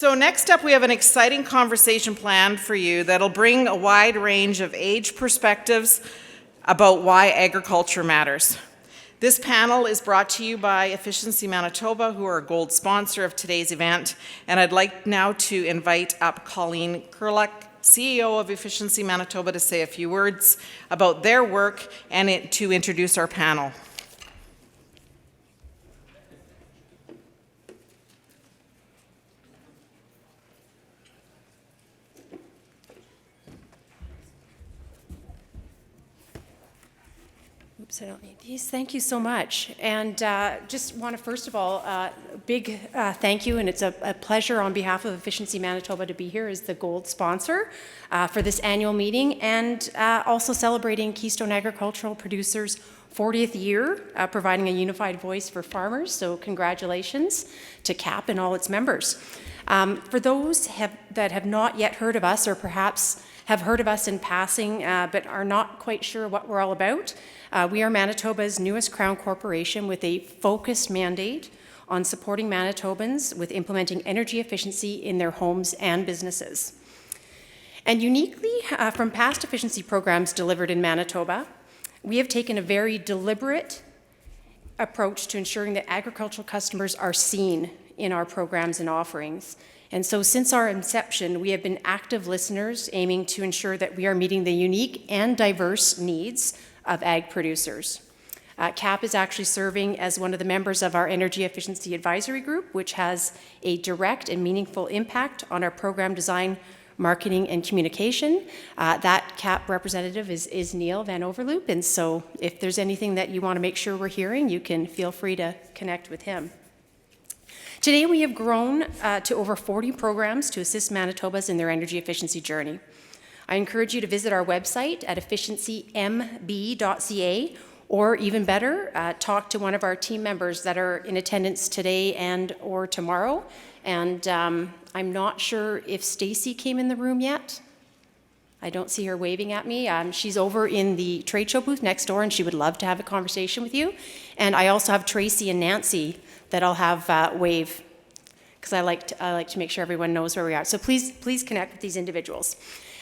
So next up, we have an exciting conversation planned for you that'll bring a wide range of age perspectives about why agriculture matters. This panel is brought to you by Efficiency Manitoba, who are a gold sponsor of today's event. And I'd like now to invite up Colleen Kurluk, CEO of Efficiency Manitoba, to say a few words about their work and to introduce our panel. Oops, I don't need these. Thank you so much. And just want to, first of all, big thank you, and it's a pleasure on behalf of Efficiency Manitoba to be here as the gold sponsor for this annual meeting, and also celebrating Keystone Agricultural Producers' 40th year, providing a unified voice for farmers. So congratulations to CAP and all its members. For those that have not yet heard of us, or perhaps have heard of us in passing but are not quite sure what we're all about, we are Manitoba's newest Crown corporation with a focused mandate on supporting Manitobans with implementing energy efficiency in their homes and businesses. And uniquely from past efficiency programs delivered in Manitoba, we have taken a very deliberate approach to ensuring that agricultural customers are seen in our programs and offerings. And so since our inception, we have been active listeners aiming to ensure that we are meeting the unique and diverse needs of ag producers. CAP is actually serving as one of the members of our Energy Efficiency Advisory Group, which has a direct and meaningful impact on our program design, marketing, and communication. That CAP representative is Neil Van Overloop, and so if there's anything that you want to make sure we're hearing, you can feel free to connect with him. Today we have grown to over 40 programs to assist Manitobas in their energy efficiency journey. I encourage you to visit our website at efficiencymb.ca, or even better, talk to one of our team members that are in attendance today and or tomorrow. And I'm not sure if Stacy came in the room yet. I don't see her waving at me. She's over in the trade show booth next door, and she would love to have a conversation with you. And I also have Tracy and Nancy that I'll have wave, because I like to make sure everyone knows where we are. So please connect with these individuals.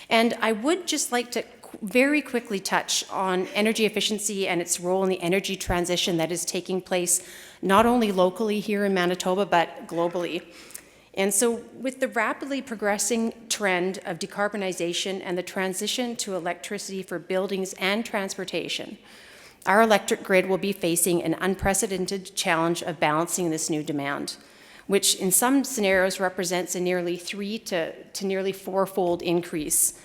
And I would just like to very quickly touch on energy efficiency and its role in the energy transition that is taking place not only locally here in Manitoba, but globally. And so with the rapidly progressing trend of decarbonization and the transition to electricity for buildings and transportation, our electric grid will be facing an unprecedented challenge of balancing this new demand, which in some scenarios represents a nearly 3 to nearly 4-fold increase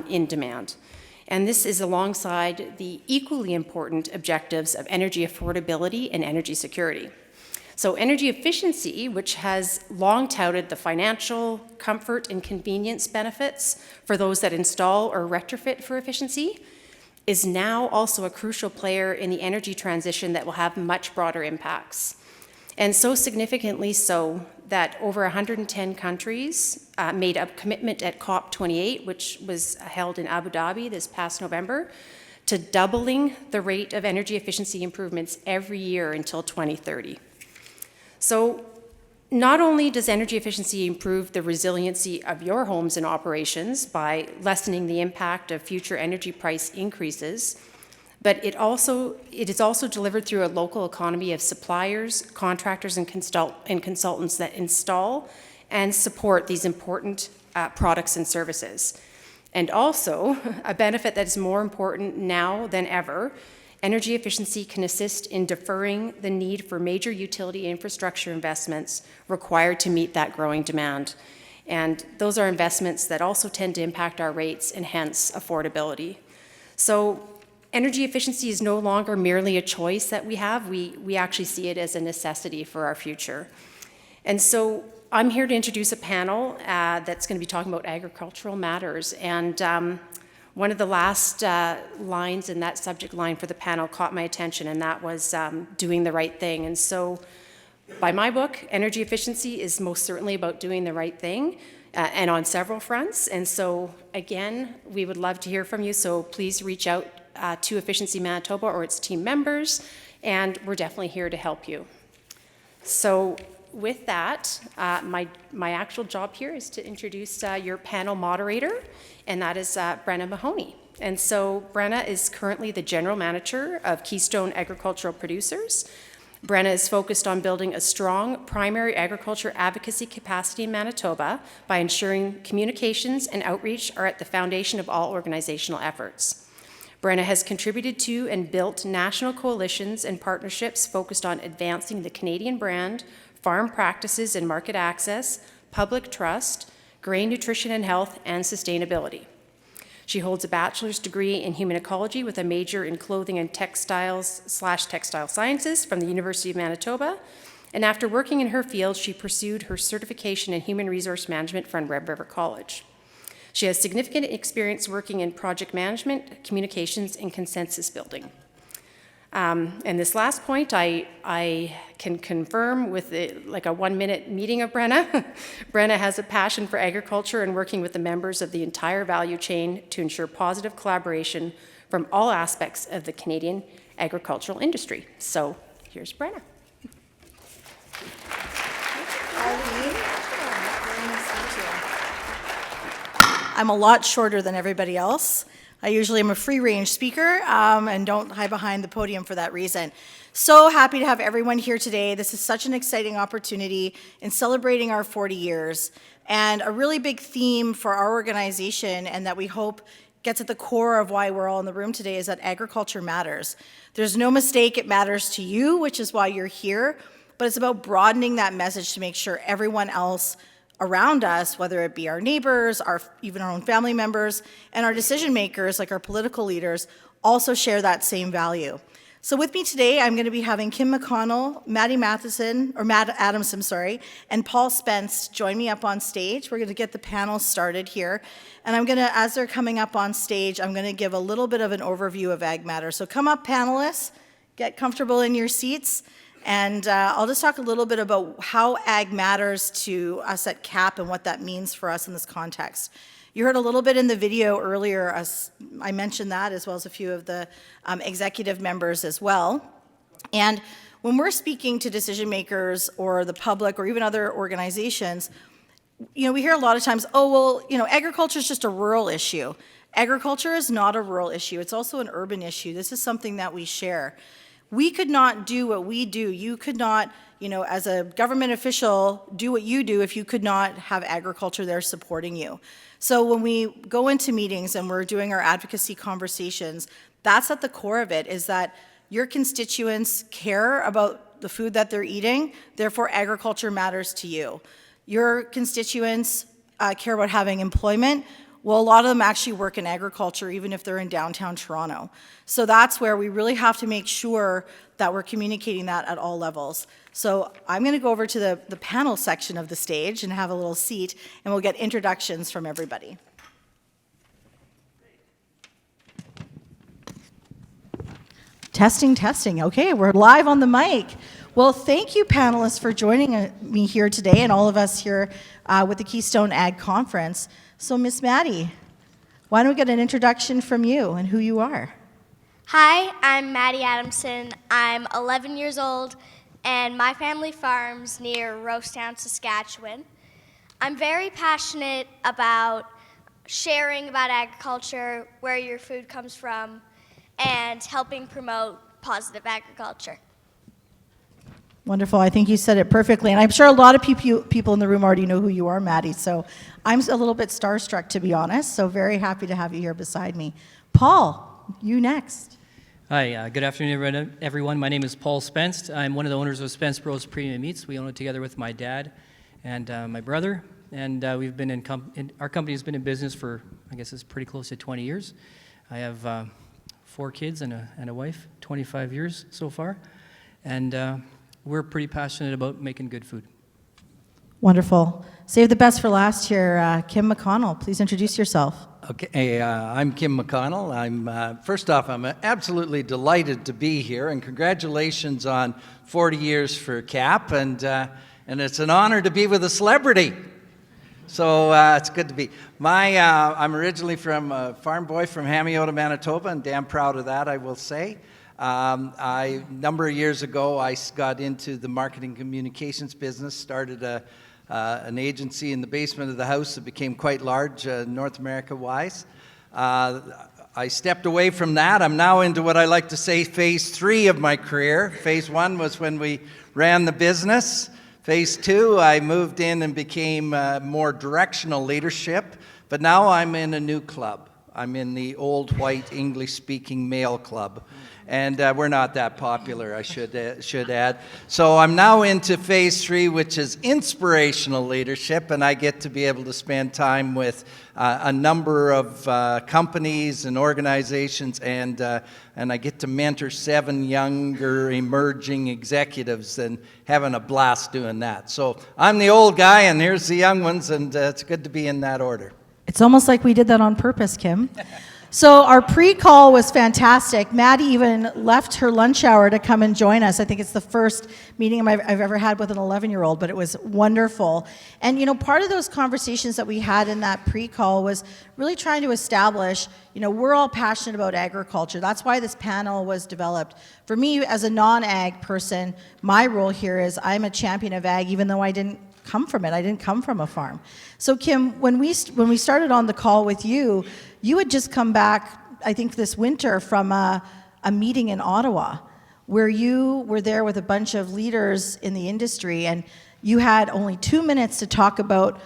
in demand. And this is alongside the equally important objectives of energy affordability and energy security. So energy efficiency, which has long touted the financial, comfort, and convenience benefits for those that install or retrofit for efficiency, is now also a crucial player in the energy transition that will have much broader impacts. And so significantly so that over 110 countries made a commitment at COP28, which was held in Abu Dhabi this past November, to doubling the rate of energy efficiency improvements every year until 2030. So not only does energy efficiency improve the resiliency of your homes and operations by lessening the impact of future energy price increases, but it is also delivered through a local economy of suppliers, contractors, and consultants that install and support these important products and services. And also, a benefit that is more important now than ever, energy efficiency can assist in deferring the need for major utility infrastructure investments required to meet that growing demand. And those are investments that also tend to impact our rates and hence affordability. So energy efficiency is no longer merely a choice that we have. We actually see it as a necessity for our future. And so I'm here to introduce a panel that's going to be talking about agricultural matters. And one of the last lines in that subject line for the panel caught my attention, and that was doing the right thing. And so by my book, energy efficiency is most certainly about doing the right thing, and on several fronts. And so again, we would love to hear from you, so please reach out to Efficiency Manitoba or its team members, and we're definitely here to help you. So with that, my actual job here is to introduce your panel moderator, and that is Brenna Mahoney. And so Brenna is currently the General Manager of Keystone Agricultural Producers. Brenna is focused on building a strong primary agriculture advocacy capacity in Manitoba by ensuring communications and outreach are at the foundation of all organizational efforts. Brenna has contributed to and built national coalitions and partnerships focused on advancing the Canadian brand, farm practices and market access, public trust, grain nutrition and health, and sustainability. She holds a bachelor's degree in human ecology with a major in clothing and textiles/textile sciences from the University of Manitoba. And after working in her field, she pursued her certification in human resource management from Red River College. She has significant experience working in project management, communications, and consensus building. And this last point, I can confirm with like a 1-minute meeting of Brenna. Brenna has a passion for agriculture and working with the members of the entire value chain to ensure positive collaboration from all aspects of the Canadian agricultural industry. So here's Brenna. I'm a lot shorter than everybody else. I usually am a free-range speaker and don't hide behind the podium for that reason. So happy to have everyone here today. This is such an exciting opportunity in celebrating our 40 years, and a really big theme for our organization, and that we hope gets at the core of why we're all in the room today, is that agriculture matters. There's no mistake it matters to you, which is why you're here, but it's about broadening that message to make sure everyone else around us, whether it be our neighbors, even our own family members, and our decision makers, like our political leaders, also share that same value. So with me today, I'm going to be having Kim McConnell, Mady Adamson, and Paul Spenst join me up on stage. We're going to get the panel started here. And I'm going to, as they're coming up on stage, I'm going to give a little bit of an overview of Ag Matters. So come up, panelists, get comfortable in your seats. And I'll just talk a little bit about how Ag matters to us at CAP and what that means for us in this context. You heard a little bit in the video earlier, I mentioned that, as well as a few of the executive members as well. And when we're speaking to decision makers or the public or even other organizations, we hear a lot of times, agriculture is just a rural issue. Agriculture is not a rural issue. It's also an urban issue. This is something that we share. We could not do what we do. You could not, as a government official, do what you do if you could not have agriculture there supporting you. So when we go into meetings and we're doing our advocacy conversations, that's at the core of it, is that your constituents care about the food that they're eating, therefore agriculture matters to you. Your constituents care about having employment. Well, a lot of them actually work in agriculture, even if they're in downtown Toronto. So that's where we really have to make sure that we're communicating that at all levels. So I'm going to go over to the panel section of the stage and have a little seat, and we'll get introductions from everybody. Testing, testing. Okay, we're live on the mic. Well, thank you, panelists, for joining me here today and all of us here with the Keystone Ag Conference. So, Miss Mady, why don't we get an introduction from you and who you are? Hi, I'm Mady Adamson. I'm 11 years old, and my family farms near Rosetown, Saskatchewan. I'm very passionate about sharing about agriculture, where your food comes from, and helping promote positive agriculture. Wonderful. I think you said it perfectly. And I'm sure a lot of people in the room already know who you are, Mady. So I'm a little bit starstruck, to be honest. So very happy to have you here beside me. Paul, you next. Hi, good afternoon, everyone. My name is Paul Spenst. I'm one of the owners of Spenst Bros Premium Meats. We own it together with my dad and my brother. And we've been our company has been in business for, I guess it's pretty close to 20 years. I have 4 kids and a wife, 25 years so far. And we're pretty passionate about making good food. Wonderful. Save the best for last here. Kim McConnell, please introduce yourself. Okay, I'm Kim McConnell. First off, I'm absolutely delighted to be here, and congratulations on 40 years for CAP, and it's an honor to be with a celebrity. So it's good to be. I'm originally from a farm boy from Hamiota, Manitoba, and damn proud of that, I will say. A number of years ago, I got into the marketing communications business, started an agency in the basement of the house that became quite large, North America-wise. I stepped away from that. I'm now into what I like to say phase 3 of my career. Phase 1 was when we ran the business. Phase 2, I moved in and became more directional leadership. But now I'm in a new club. I'm in the old white English-speaking male club. And we're not that popular, I should add. So I'm now into phase 3, which is inspirational leadership, and I get to be able to spend time with a number of companies and organizations, and I get to mentor 7 younger emerging executives, and having a blast doing that. So I'm the old guy, and here's the young ones, and it's good to be in that order. It's almost like we did that on purpose, Kim. So our pre-call was fantastic. Mady even left her lunch hour to come and join us. I think it's the first meeting I've ever had with an 11-year-old, but it was wonderful. And, you know, part of those conversations that we had in that pre-call was really trying to establish, you know, we're all passionate about agriculture. That's why this panel was developed. For me, as a non-ag person, my role here is I'm a champion of ag, even though I didn't come from it. I didn't come from a farm. So Kim, when we started on the call with you, you had just come back, I think this winter, from a meeting in Ottawa where you were there with a bunch of leaders in the industry, and you had only 2 minutes to talk about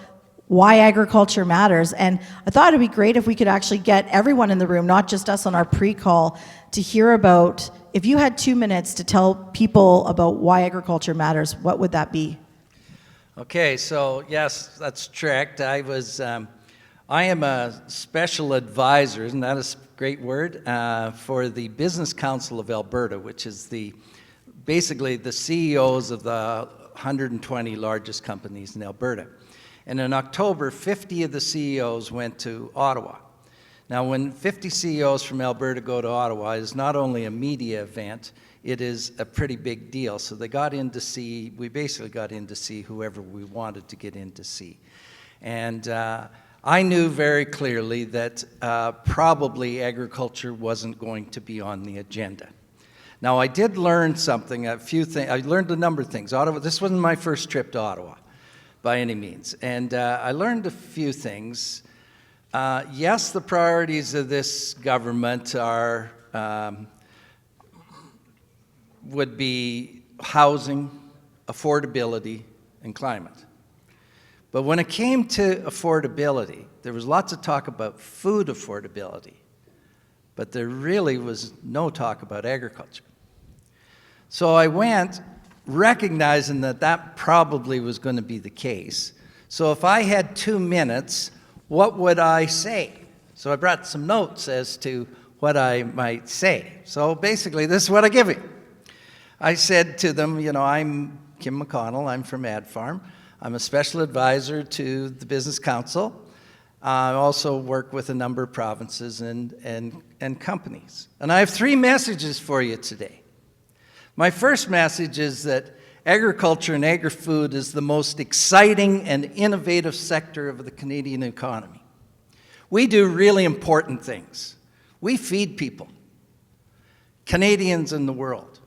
why agriculture matters. And I thought it'd be great if we could actually get everyone in the room, not just us on our pre-call, to hear about, if you had 2 minutes to tell people about why agriculture matters, what would that be? Okay, so yes, that's correct. I am a special advisor, isn't that a great word, for the Business Council of Alberta, which is basically the CEOs of the 120 largest companies in Alberta. And in October, 50 of the CEOs went to Ottawa. Now, when 50 CEOs from Alberta go to Ottawa, it's not only a media event, it is a pretty big deal. So we basically got in to see whoever we wanted to get in to see. And I knew very clearly that probably agriculture wasn't going to be on the agenda. Now, I did learn something, I learned a number of things. This wasn't my first trip to Ottawa, by any means. And I learned a few things. Yes, the priorities of this government would be housing, affordability, and climate. But when it came to affordability, there was lots of talk about food affordability, but there really was no talk about agriculture. So I went recognizing that that probably was going to be the case. So if I had 2 minutes, what would I say? So I brought some notes as to what I might say. So basically, this is what I give you. I said to them, you know, I'm Kim McConnell, I'm from Ad Farm. I'm a special advisor to the Business Council. I also work with a number of provinces and companies. And I have 3 messages for you today. My first message is that agriculture and agri-food is the most exciting and innovative sector of the Canadian economy. We do really important things. We feed people, Canadians in the world.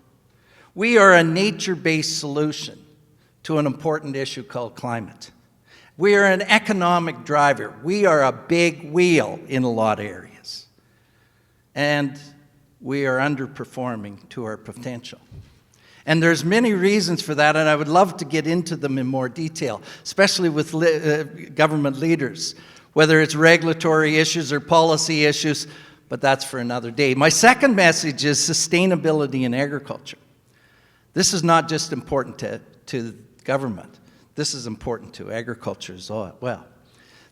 We are a nature-based solution to an important issue called climate. We are an economic driver. We are a big wheel in a lot of areas. And we are underperforming to our potential. And there's many reasons for that, and I would love to get into them in more detail, especially with government leaders, whether it's regulatory issues or policy issues, but that's for another day. My second message is sustainability in agriculture. This is not just important to government. This is important to agriculture as well.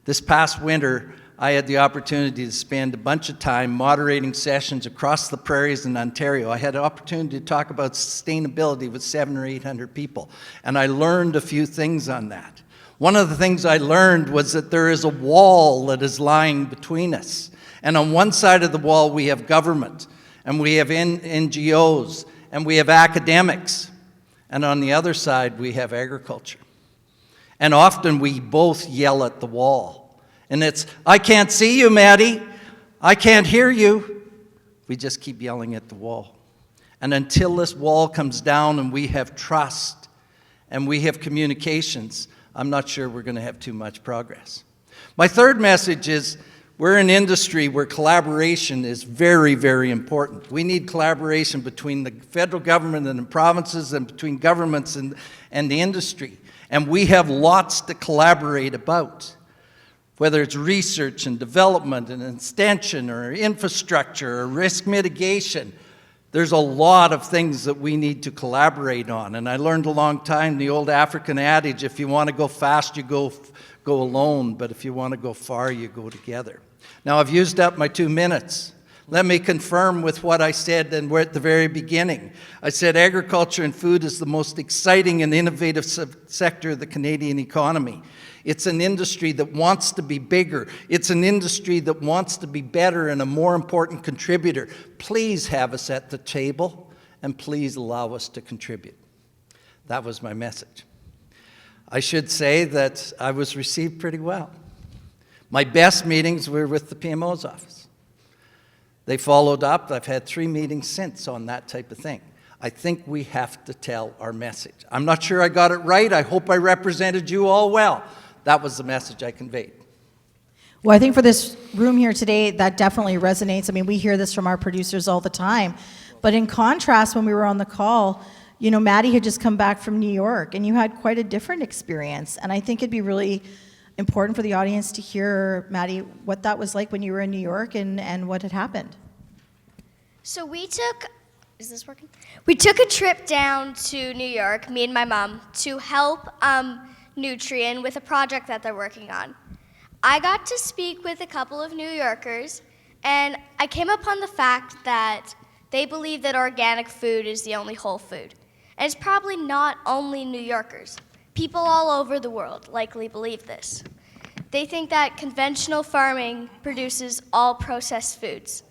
This past winter, I had the opportunity to spend a bunch of time moderating sessions across the prairies in Ontario. I had the opportunity to talk about sustainability with 700 or 800 people, and I learned a few things on that. One of the things I learned was that there is a wall that is lying between us. And on one side of the wall, we have government, and we have NGOs, and we have academics. And on the other side, we have agriculture. And often we both yell at the wall. And it's, I can't see you, Mady. I can't hear you. We just keep yelling at the wall. And until this wall comes down and we have trust and we have communications, I'm not sure we're going to have too much progress. My third message is we're an industry where collaboration is very, very important. We need collaboration between the federal government and the provinces and between governments and the industry. And we have lots to collaborate about, whether it's research and development and extension or infrastructure or risk mitigation. There's a lot of things that we need to collaborate on. And I learned a long time the old African adage, if you want to go fast, you go alone, but if you want to go far, you go together. Now, I've used up my 2 minutes. Let me confirm with what I said and we're at the very beginning. I said agriculture and food is the most exciting and innovative sector of the Canadian economy. It's an industry that wants to be bigger. It's an industry that wants to be better and a more important contributor. Please have us at the table, and please allow us to contribute. That was my message. I should say that I was received pretty well. My best meetings were with the PMO's office. They followed up. I've had 3 meetings since on that type of thing. I think we have to tell our message. I'm not sure I got it right. I hope I represented you all well. That was the message I conveyed. Well, I think for this room here today, that definitely resonates. I mean, we hear this from our producers all the time. But in contrast, when we were on the call, you know, Mady had just come back from New York, and you had quite a different experience. And I think it'd be really important for the audience to hear, Mady, what that was like when you were in New York and what had happened. So we took, is this working? We took a trip down to New York, me and my mom, to help Nutrien with a project that they're working on. I got to speak with a couple of New Yorkers, and I came upon the fact that they believe that organic food is the only whole food. And it's probably not only New Yorkers. People all over the world likely believe this. They think that conventional farming produces all processed foods.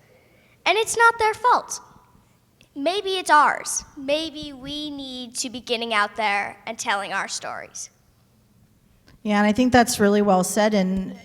And it's not their fault. Maybe it's ours. Maybe we need to be getting out there and telling our stories. Yeah, and I think that's really well said, and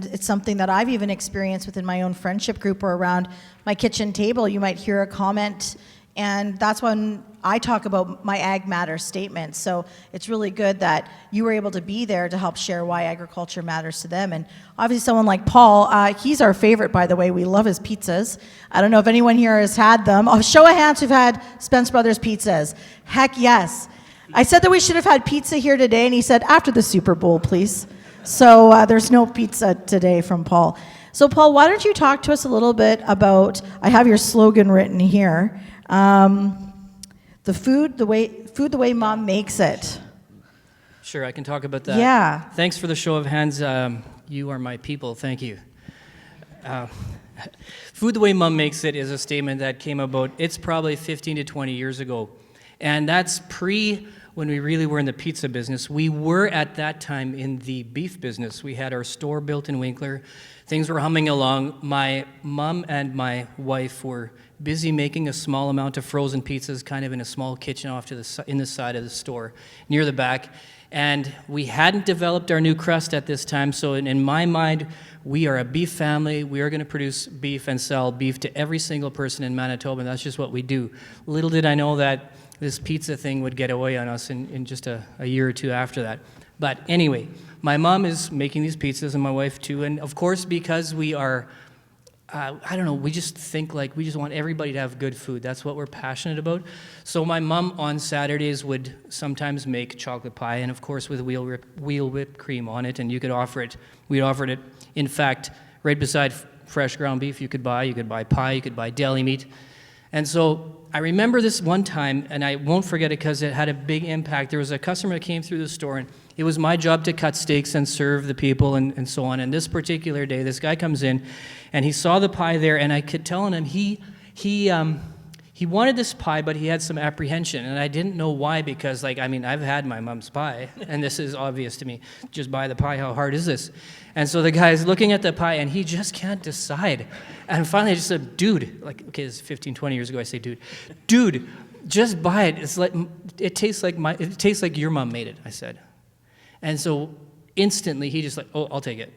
it's something that I've even experienced within my own friendship group or around my kitchen table. You might hear a comment, and that's when I talk about my Ag Matters statement. So it's really good that you were able to be there to help share why agriculture matters to them. And obviously someone like Paul, he's our favorite, by the way. We love his pizzas. I don't know if anyone here has had them. Oh, show of hands who've had Spenst Brothers pizzas. Heck yes. I said that we should have had pizza here today, and he said, after the Super Bowl, please. So there's no pizza today from Paul. So Paul, why don't you talk to us a little bit about, I have your slogan written here, the food the way mom makes it. Sure, I can talk about that. Yeah. Thanks for the show of hands. You are my people. Thank you. Food the way mom makes it is a statement that came about, it's probably 15 to 20 years ago. And that's when we really were in the pizza business. We were at that time in the beef business. We had our store built in Winkler. Things were humming along. My mom and my wife were busy making a small amount of frozen pizzas kind of in a small kitchen off to in the side of the store near the back. And we hadn't developed our new crust at this time, so in my mind, we are a beef family. We are going to produce beef and sell beef to every single person in Manitoba, and that's just what we do. Little did I know that this pizza thing would get away on us in just a year or two after that. But anyway, my mom is making these pizzas, and my wife too, and of course, because we are, I don't know, we just think like we just want everybody to have good food. That's what we're passionate about. So my mom on Saturdays would sometimes make chocolate pie, and of course with wheel whipped cream on it, and you could offer it. We offered it, in fact, right beside fresh ground beef you could buy pie, you could buy deli meat. And so I remember this one time, and I won't forget it because it had a big impact. There was a customer that came through the store, and it was my job to cut steaks and serve the people and so on. And this particular day, this guy comes in, and he saw the pie there, and I could tell him he wanted this pie, but he had some apprehension, and I didn't know why because, I've had my mom's pie, and this is obvious to me. Just buy the pie, how hard is this? And so the guy's looking at the pie, and he just can't decide. And finally I just said, dude, this is 15, 20 years ago, I say, dude, just buy it. It tastes like your mom made it, I said. And so instantly he just oh, I'll take it.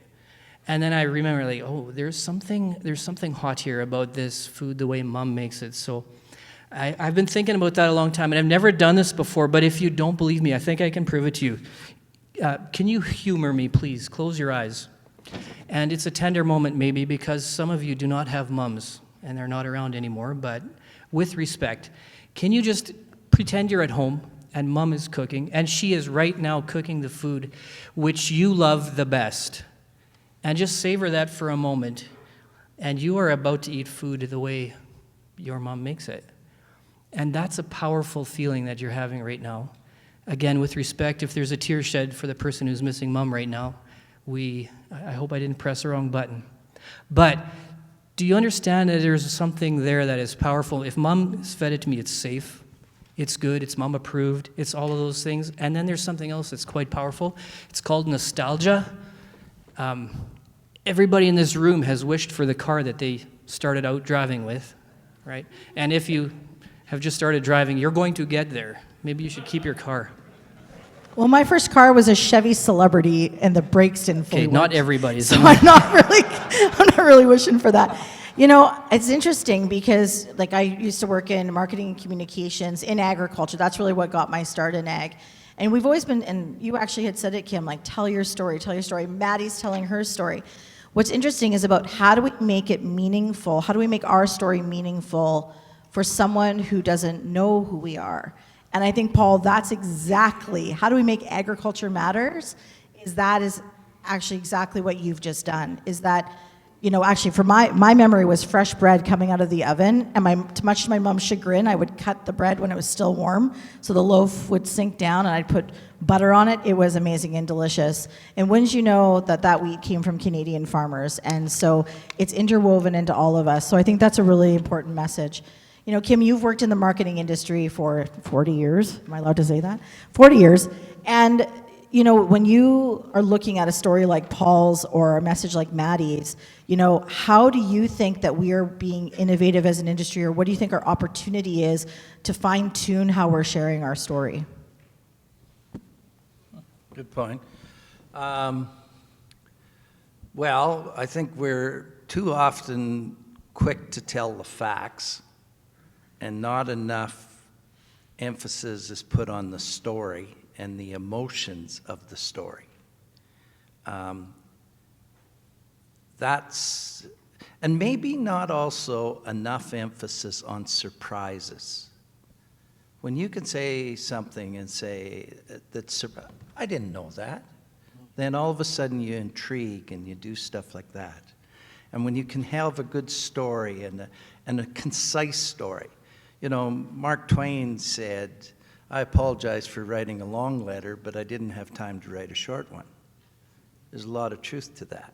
And then I remember there's something hot here about this food, the way mom makes it. So I've been thinking about that a long time, and I've never done this before, but if you don't believe me, I think I can prove it to you. Can you humor me, please? Close your eyes. And it's a tender moment, maybe, because some of you do not have mums, and they're not around anymore, but with respect, can you just pretend you're at home, and mom is cooking, and she is right now cooking the food which you love the best, and just savor that for a moment, and you are about to eat food the way your mom makes it. And that's a powerful feeling that you're having right now. Again, with respect, if there's a tear shed for the person who's missing mom right now, I hope I didn't press the wrong button. But do you understand that there's something there that is powerful? If mom has fed it to me, it's safe, it's good, it's mom approved, it's all of those things. And then there's something else that's quite powerful. It's called nostalgia. Everybody in this room has wished for the car that they started out driving with, right? And if you have just started driving, you're going to get there. Maybe you should keep your car. Well, my first car was a Chevy Celebrity, and the brakes didn't fully Okay, work. not everybody's. So I'm not really wishing for that. You know, it's interesting because, like, I used to work in marketing and communications in agriculture. That's really what got my start in ag. And we've always been, and you actually had said it, Kim, like, tell your story, tell your story. Maddie's telling her story. What's interesting is about how do we make it meaningful? How do we make our story meaningful for someone who doesn't know who we are? And I think, Paul, that's exactly, how do we make agriculture matters? That is actually exactly what you've just done. Is that, you know, actually for my memory was fresh bread coming out of the oven, and much to my mom's chagrin, I would cut the bread when it was still warm, so the loaf would sink down, and I'd put butter on it. It was amazing and delicious. And wouldn't you know that wheat came from Canadian farmers? And so it's interwoven into all of us. So I think that's a really important message. You know, Kim, you've worked in the marketing industry for 40 years. Am I allowed to say that? 40 years. And, you know, when you are looking at a story like Paul's or a message like Maddie's, you know, how do you think that we are being innovative as an industry, or what do you think our opportunity is to fine-tune how we're sharing our story? Good point. Well, I think we're too often quick to tell the facts, and not enough emphasis is put on the story and the emotions of the story. And maybe not also enough emphasis on surprises. When you can say something and say, I didn't know that, then all of a sudden you intrigue and you do stuff like that. And when you can have a good story and a concise story. You know, Mark Twain said, I apologize for writing a long letter, but I didn't have time to write a short one. There's a lot of truth to that.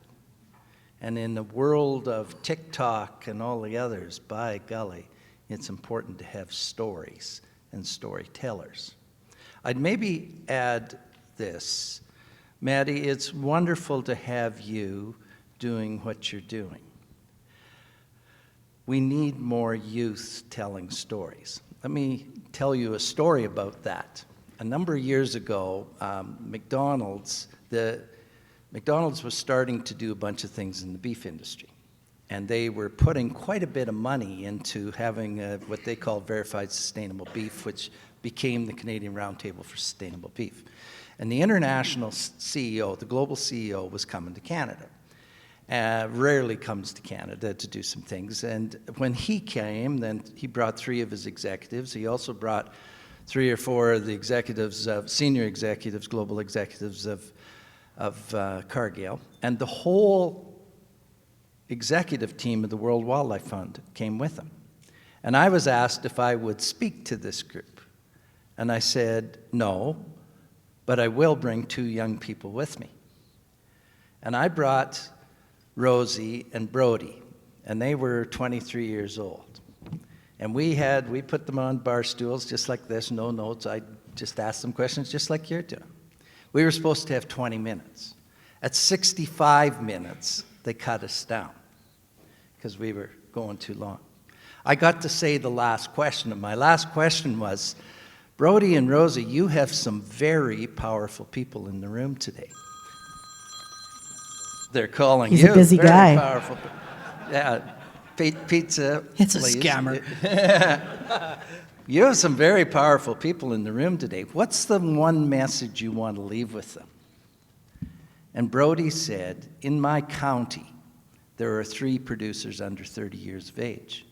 And in the world of TikTok and all the others, by golly, it's important to have stories and storytellers. I'd maybe add this. Mady, it's wonderful to have you doing what you're doing. We need more youth telling stories. Let me tell you a story about that. A number of years ago, McDonald's was starting to do a bunch of things in the beef industry. And they were putting quite a bit of money into having what they call verified sustainable beef, which became the Canadian Roundtable for Sustainable Beef. And the international CEO, the global CEO, was coming to Canada. Rarely comes to Canada to do some things. And when he came, then he brought 3 of his executives. He also brought 3 or 4 of the executives, senior executives, global executives of Cargill. And the whole executive team of the World Wildlife Fund came with him. And I was asked if I would speak to this group. And I said, no, but I will bring 2 young people with me. And I brought Rosie and Brody, and they were 23 years old. And we put them on bar stools just like this, no notes. I just asked them questions just like you're doing. We were supposed to have 20 minutes. At 65 minutes, they cut us down because we were going too long. I got to say the last question, and my last question was, Brody and Rosie, you have some very powerful people in the room today. They're calling you. He's a busy very guy. Powerful. Yeah. Pizza, It's a please. scammer. You have some very powerful people in the room today. What's the one message you want to leave with them? And Brody said, in my county, there are 3 producers under 30 years of age.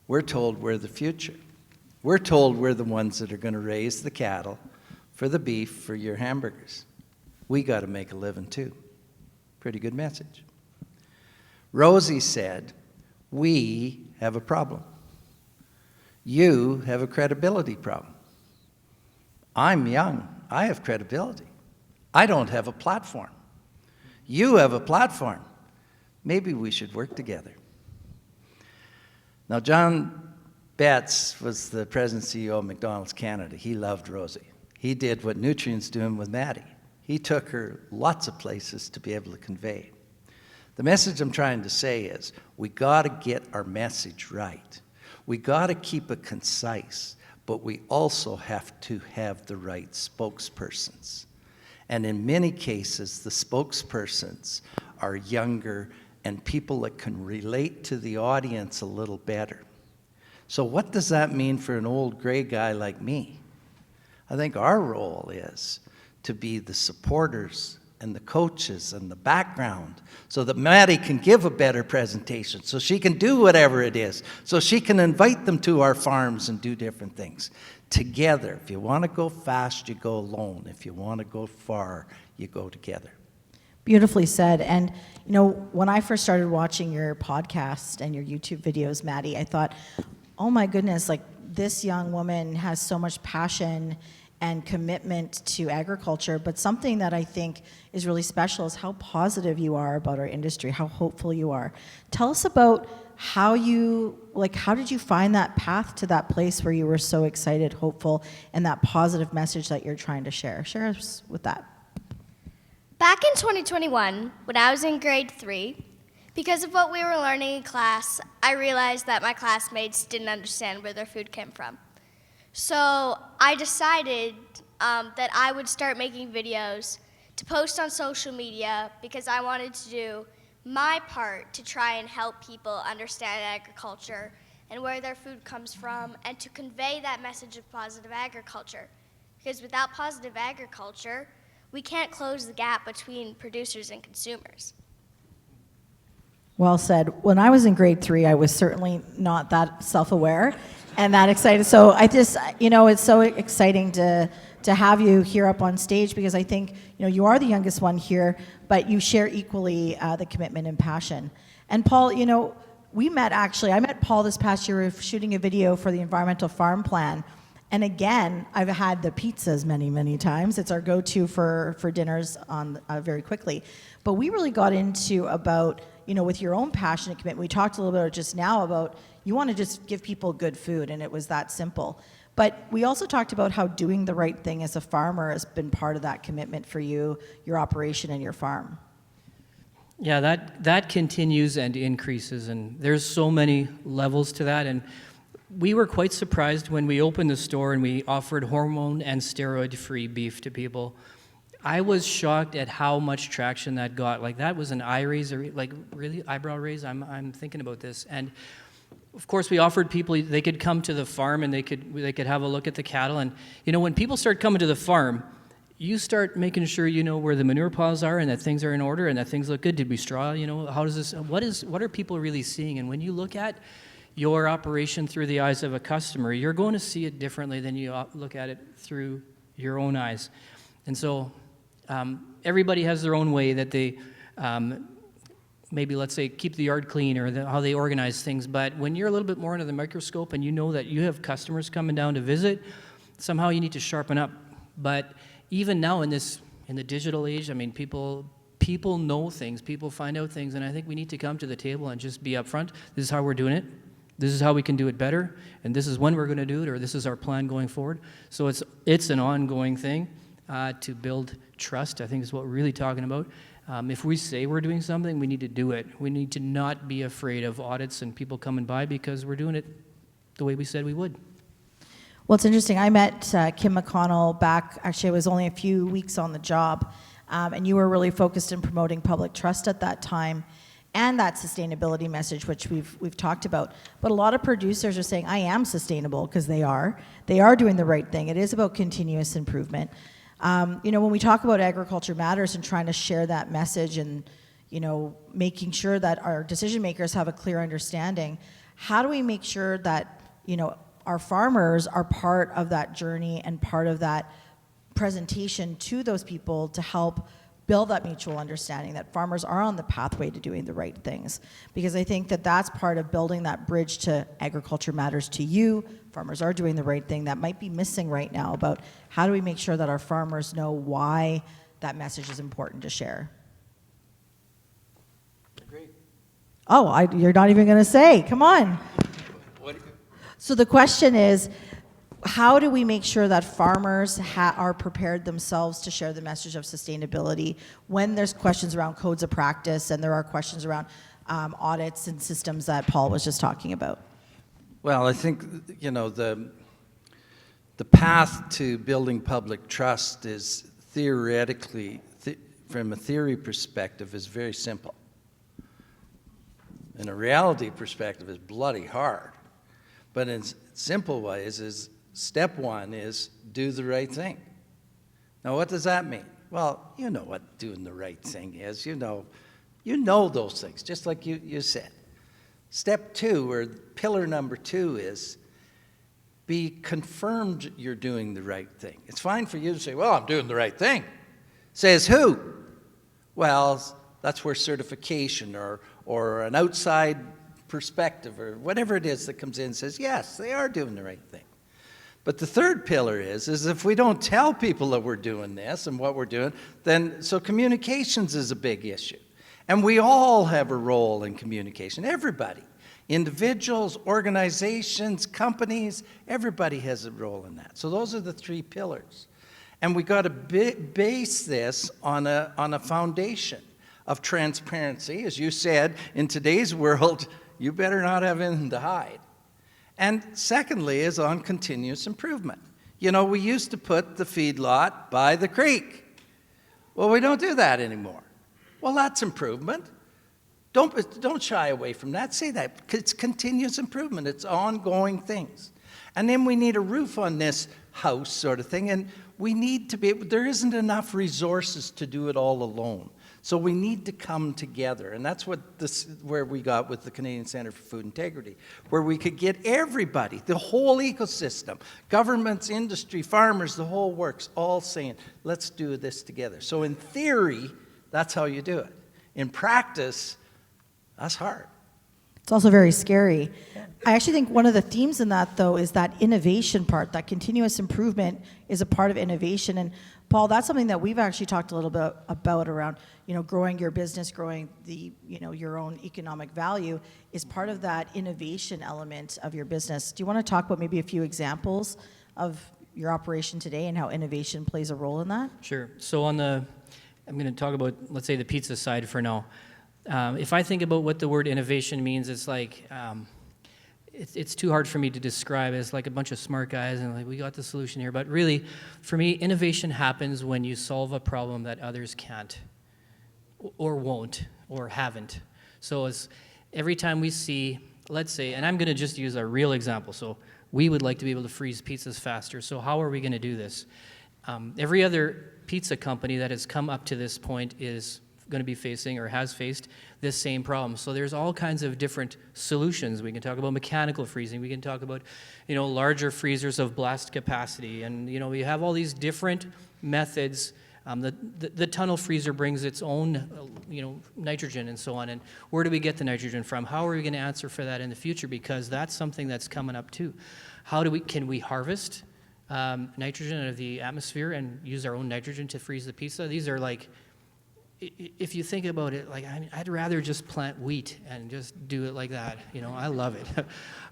We're told we're the future. We're told we're the ones that are going to raise the cattle for the beef for your hamburgers. We got to make a living too. Pretty good message. Rosie said, we have a problem. You have a credibility problem. I'm young. I have credibility. I don't have a platform. You have a platform. Maybe we should work together. Now, John Betts was the president and CEO of McDonald's Canada. He loved Rosie. He did what Nutrient's doing with Mady. He took her lots of places to be able to convey. The message I'm trying to say is we got to get our message right. We got to keep it concise, but we also have to have the right spokespersons. And in many cases, the spokespersons are younger and people that can relate to the audience a little better. So what does that mean for an old gray guy like me? I think our role is to be the supporters and the coaches and the background so that Mady can give a better presentation, so she can do whatever it is, so she can invite them to our farms and do different things. Together, if you want to go fast, you go alone. If you want to go far, you go together. Beautifully said. And, you know, when I first started watching your podcast and your YouTube videos, Mady, I thought, oh my goodness, like this young woman has so much passion and commitment to agriculture, but something that I think is really special is how positive you are about our industry, how hopeful you are. Tell us about how did you find that path to that place where you were so excited, hopeful, and that positive message that you're trying to share? Share us with that. Back in 2021, when I was in grade 3, because of what we were learning in class, I realized that my classmates didn't understand where their food came from. So I decided that I would start making videos to post on social media because I wanted to do my part to try and help people understand agriculture and where their food comes from and to convey that message of positive agriculture. Because without positive agriculture, we can't close the gap between producers and consumers. Well said. When I was in grade 3, I was certainly not that self-aware and that excited. So I just, it's so exciting to have you here up on stage because I think, you are the youngest one here, but you share equally the commitment and passion. And Paul, I met Paul this past year shooting a video for the Environmental Farm Plan. And again, I've had the pizzas many, many times. It's our go-to for dinners on very quickly. But we really got into about, with your own passion and commitment. We talked a little bit just now about you want to just give people good food, and it was that simple. But we also talked about how doing the right thing as a farmer has been part of that commitment for you, your operation, and your farm. Yeah, that continues and increases, and there's so many levels to that. And we were quite surprised when we opened the store and we offered hormone and steroid-free beef to people. I was shocked at how much traction that got. Like, that was an eye raiser, like, really, eyebrow raise. I'm thinking about this. And of course, we offered people, they could come to the farm and they could have a look at the cattle. And, when people start coming to the farm, you start making sure you know where the manure piles are and that things are in order and that things look good. Did we straw? How does this, what are people really seeing? And when you look at your operation through the eyes of a customer, you're going to see it differently than you look at it through your own eyes. And so everybody has their own way that they maybe, let's say, keep the yard clean or how they organize things. But when you're a little bit more under the microscope and you know that you have customers coming down to visit, somehow you need to sharpen up. But even now in the digital age, I mean, people know things, people find out things, and I think we need to come to the table and just be upfront. This is how we're doing it. This is how we can do it better, and this is when we're going to do it, or this is our plan going forward. So it's an ongoing thing to build trust, I think is what we're really talking about. If we say we're doing something, we need to do it. We need to not be afraid of audits and people coming by because we're doing it the way we said we would. Well, it's interesting. I met Kim McConnell back, actually, it was only a few weeks on the job, and you were really focused in promoting public trust at that time. and that sustainability message, which we've talked about. But a lot of producers are saying, I am sustainable, because they are doing the right thing. It is about continuous improvement. When we talk about Agriculture Matters and trying to share that message and, making sure that our decision makers have a clear understanding, how do we make sure that, our farmers are part of that journey and part of that presentation to those people to help build that mutual understanding that farmers are on the pathway to doing the right things? Because I think that that's part of building that bridge to Agriculture Matters to you. Farmers are doing the right thing. That might be missing right now about how do we make sure that our farmers know why that message is important to share. Agreed. Oh, you're not even going to say. Come on. So the question is, how do we make sure that farmers are prepared themselves to share the message of sustainability when there's questions around codes of practice and there are questions around audits and systems that Paul was just talking about? Well, I think, the path to building public trust is theoretically, from a theory perspective, is very simple. In a reality perspective, is bloody hard. But in simple ways, step one is do the right thing. Now, what does that mean? Well, you know what doing the right thing is. You know those things, just like you said. Step two, or pillar number two, is be confirmed you're doing the right thing. It's fine for you to say, well, I'm doing the right thing. Says who? Well, that's where certification or an outside perspective or whatever it is that comes in and says, yes, they are doing the right thing. But the third pillar is if we don't tell people that we're doing this and what we're doing, so communications is a big issue. And we all have a role in communication, everybody. Individuals, organizations, companies, everybody has a role in that. So those are the three pillars. And we got to base this on a foundation of transparency. As you said, in today's world, you better not have anything to hide. And secondly is on continuous improvement. We used to put the feedlot by the creek. Well, we don't do that anymore. Well, that's improvement. Don't shy away from that. Say that. It's continuous improvement. It's ongoing things. And then we need a roof on this house sort of thing. And we need to there isn't enough resources to do it all alone. So we need to come together, and that's where we got with the Canadian Centre for Food Integrity, where we could get everybody, the whole ecosystem, governments, industry, farmers, the whole works, all saying, let's do this together. So in theory, that's how you do it. In practice, that's hard. It's also very scary. I actually think one of the themes in that, though, is that innovation part, that continuous improvement is a part of innovation. And Paul, that's something that we've actually talked a little bit about around, growing your business, growing your own economic value is part of that innovation element of your business. Do you want to talk about maybe a few examples of your operation today and how innovation plays a role in that? Sure. So I'm going to talk about, let's say, the pizza side for now. If I think about what the word innovation means, it's like, it's too hard for me to describe. It's like a bunch of smart guys and like, we got the solution here. But really, for me, innovation happens when you solve a problem that others can't or won't or haven't. So every time we see, let's say, and I'm going to just use a real example. So we would like to be able to freeze pizzas faster. So how are we going to do this? Every other pizza company that has come up to this point is going to be facing or has faced this same problem. So there's all kinds of different solutions. We can talk about mechanical freezing. We can talk about, larger freezers of blast capacity. And, we have all these different methods. The tunnel freezer brings its own, nitrogen and so on. And where do we get the nitrogen from? How are we going to answer for that in the future? Because that's something that's coming up too. Can we harvest nitrogen out of the atmosphere and use our own nitrogen to freeze the pizza? These are like, if you think about it, like I'd rather just plant wheat and just do it like that. I love it.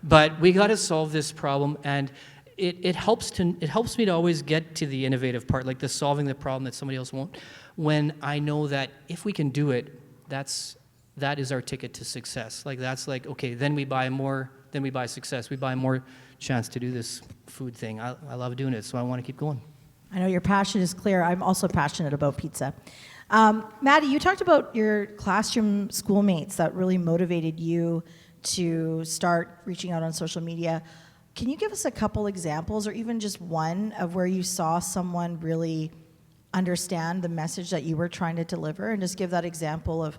But we got to solve this problem, and it helps me to always get to the innovative part, like the solving the problem that somebody else won't. When I know that if we can do it, that is our ticket to success. Like that's like, okay, then we buy more, then we buy success. We buy more chance to do this food thing. I love doing it, so I want to keep going. I know your passion is clear. I'm also passionate about pizza. Mady, you talked about your classroom schoolmates that really motivated you to start reaching out on social media. Can you give us a couple examples, or even just one, of where you saw someone really understand the message that you were trying to deliver, and just give that example of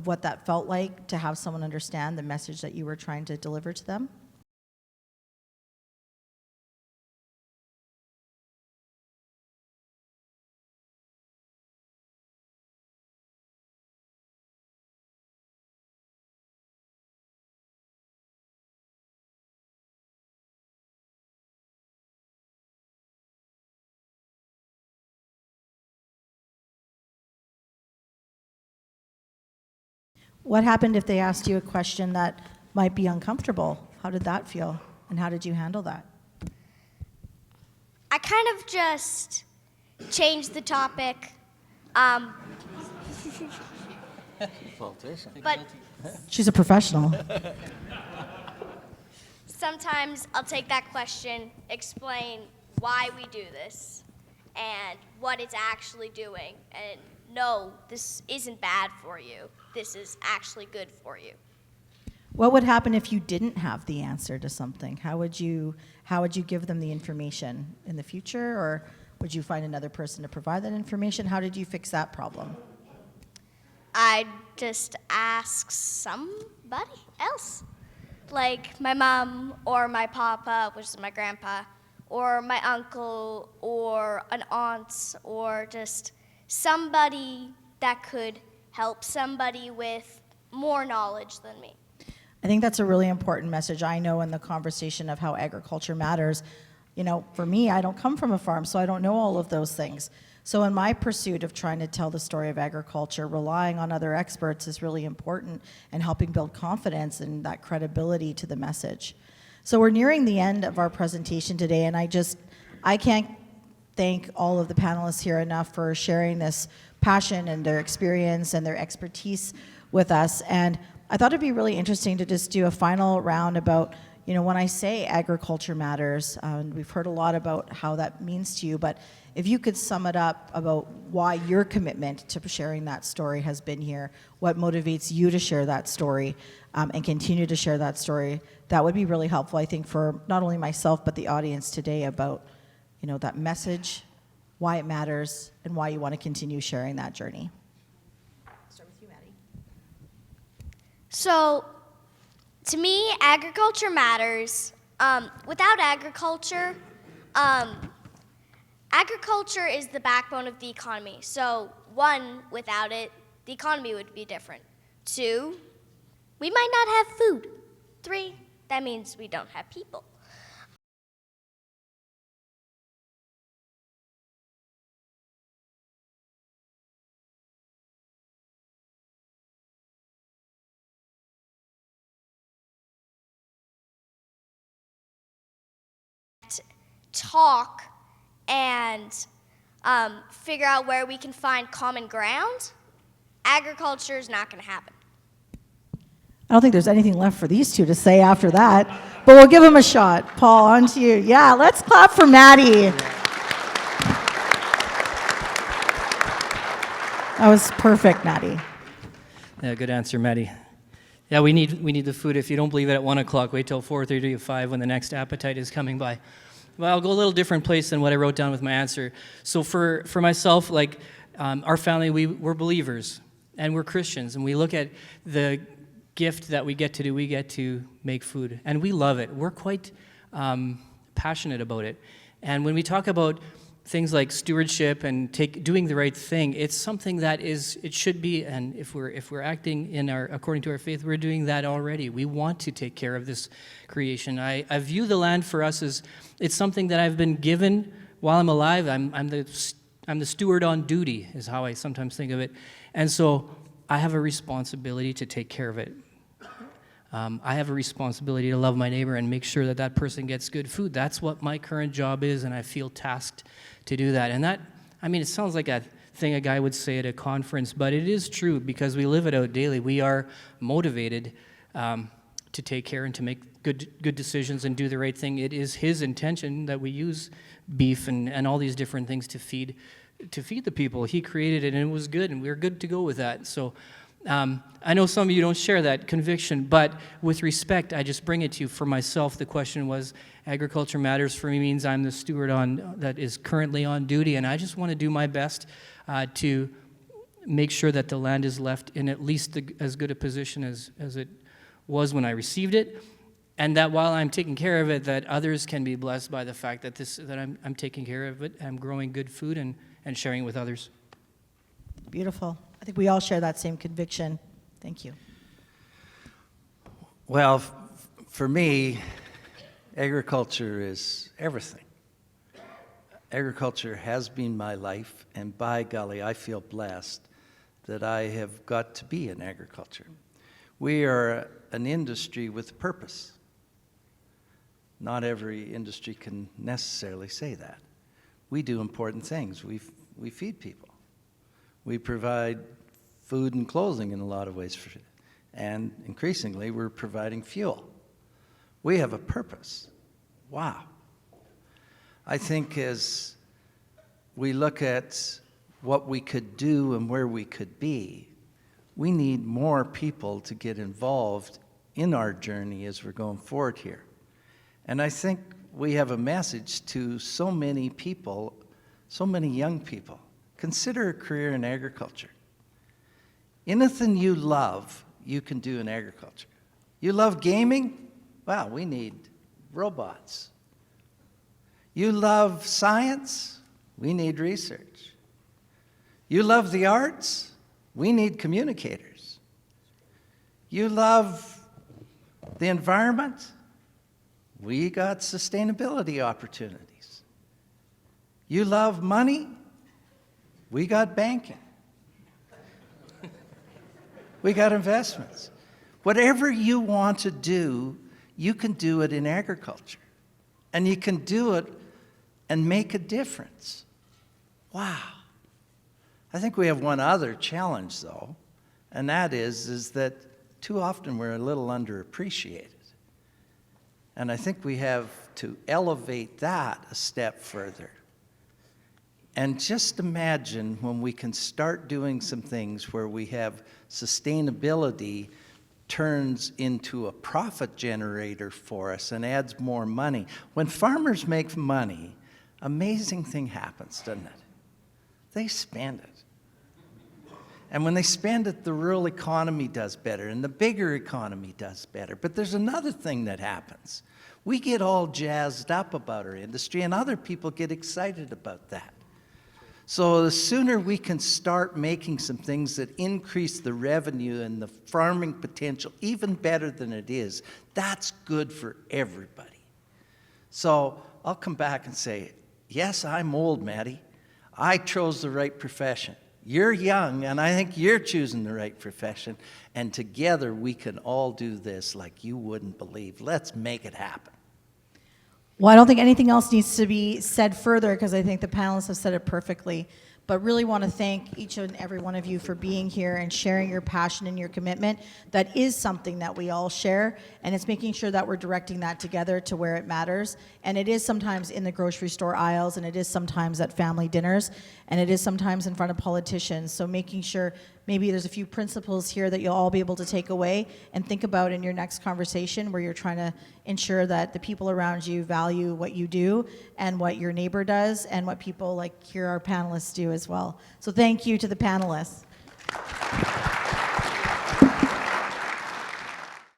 what that felt like to have someone understand the message that you were trying to deliver to them? What happened if they asked you a question that might be uncomfortable? How did that feel, and how did you handle that? I kind of just changed the topic. But She's a professional. sometimes I'll take that question, explain why we do this, and what it's actually doing. And no, this isn't bad for you. This is actually good for you. What would happen if you didn't have the answer to something? How would you give them the information in the future, or would you find another person to provide that information? How did you fix that problem? I'd just ask somebody else, like my mom or my papa, which is my grandpa, or my uncle, or an aunt, or just somebody that could help somebody with more knowledge than me. I think that's a really important message. I know in the conversation of how agriculture matters, for me, I don't come from a farm, so I don't know all of those things. So in my pursuit of trying to tell the story of agriculture, relying on other experts is really important, and helping build confidence and that credibility to the message. So we're nearing the end of our presentation today, and I can't thank all of the panelists here enough for sharing this passion and their experience and their expertise with us. And I thought it'd be really interesting to just do a final round about, when I say agriculture matters, we've heard a lot about how that means to you, but if you could sum it up about why your commitment to sharing that story has been here, what motivates you to share that story, and continue to share that story, that would be really helpful, I think, for not only myself, but the audience today about, that message, why it matters, and why you want to continue sharing that journey. Start with you, Mady. So, to me, agriculture matters. Without agriculture, agriculture is the backbone of the economy. So, 1, without it, the economy would be different. 2, we might not have food. 3, that means we don't have people. Talk and figure out where we can find common ground, agriculture is not going to happen. I don't think there's anything left for these two to say after that, but we'll give them a shot. Paul, on to you. Yeah, let's clap for Mady. That was perfect, Mady. Yeah, good answer, Mady. Yeah, we need the food. If you don't believe it at 1 o'clock, wait till 4:30 or 5 when the next appetite is coming by. Well, I'll go a little different place than what I wrote down with my answer. So for myself, our family, we're believers, and we're Christians, and we look at the gift that we get to do. We get to make food, and we love it. We're quite passionate about it. And when we talk about things like stewardship and doing the right thing, it's something that it should be, and if we're acting according to our faith, we're doing that already. We want to take care of this creation. I view the land for us as it's something that I've been given while I'm alive. I'm the steward on duty, is how I sometimes think of it, and so I have a responsibility to take care of it. I have a responsibility to love my neighbor and make sure that person gets good food. That's what my current job is, and I feel tasked to do that. And it sounds like a thing a guy would say at a conference, but it is true because we live it out daily. We are motivated to take care and to make good decisions and do the right thing. It is his intention that we use beef and all these different things to feed to feed the people. He created it, and it was good, and we were good to go with that. So I know some of you don't share that conviction, but with respect, I just bring it to you. For myself, the question was, agriculture matters for me means I'm the steward that is currently on duty, and I just want to do my best to make sure that the land is left in at least as good a position as it was when I received it, and that while I'm taking care of it, that others can be blessed by the fact that I'm taking care of it, I'm growing good food and sharing it with others. Beautiful. I think we all share that same conviction. Thank you. Well, for me, agriculture is everything. Agriculture has been my life, and by golly, I feel blessed that I have got to be in agriculture. We are an industry with purpose. Not every industry can necessarily say that. We do important things. We feed people. We provide food and clothing in a lot of ways, and increasingly we're providing fuel. We have a purpose. Wow. I think as we look at what we could do and where we could be, we need more people to get involved in our journey as we're going forward here. And I think we have a message to so many people, so many young people. Consider a career in agriculture. Anything you love, you can do in agriculture. You love gaming? Wow, we need robots. You love science? We need research. You love the arts? We need communicators. You love the environment? We got sustainability opportunities. You love money? We got banking. We got investments. Whatever you want to do, you can do it in agriculture. And you can do it and make a difference. Wow. I think we have one other challenge, though, and that is that too often we're a little underappreciated. And I think we have to elevate that a step further. And just imagine when we can start doing some things where we have sustainability turns into a profit generator for us and adds more money. When farmers make money, amazing thing happens, doesn't it? They spend it. And when they spend it, the rural economy does better and the bigger economy does better. But there's another thing that happens. We get all jazzed up about our industry and other people get excited about that. So the sooner we can start making some things that increase the revenue and the farming potential even better than it is, that's good for everybody. So I'll come back and say, yes, I'm old, Mady. I chose the right profession. You're young, and I think you're choosing the right profession. And together we can all do this like you wouldn't believe. Let's make it happen. Well, I don't think anything else needs to be said further because I think the panelists have said it perfectly. But really want to thank each and every one of you for being here and sharing your passion and your commitment. That is something that we all share, and it's making sure that we're directing that together to where it matters. And it is sometimes in the grocery store aisles, and it is sometimes at family dinners, and it is sometimes in front of politicians. So making sure maybe there's a few principles here that you'll all be able to take away and think about in your next conversation where you're trying to ensure that the people around you value what you do and what your neighbor does and what people like here our panelists do as well. So thank you to the panelists.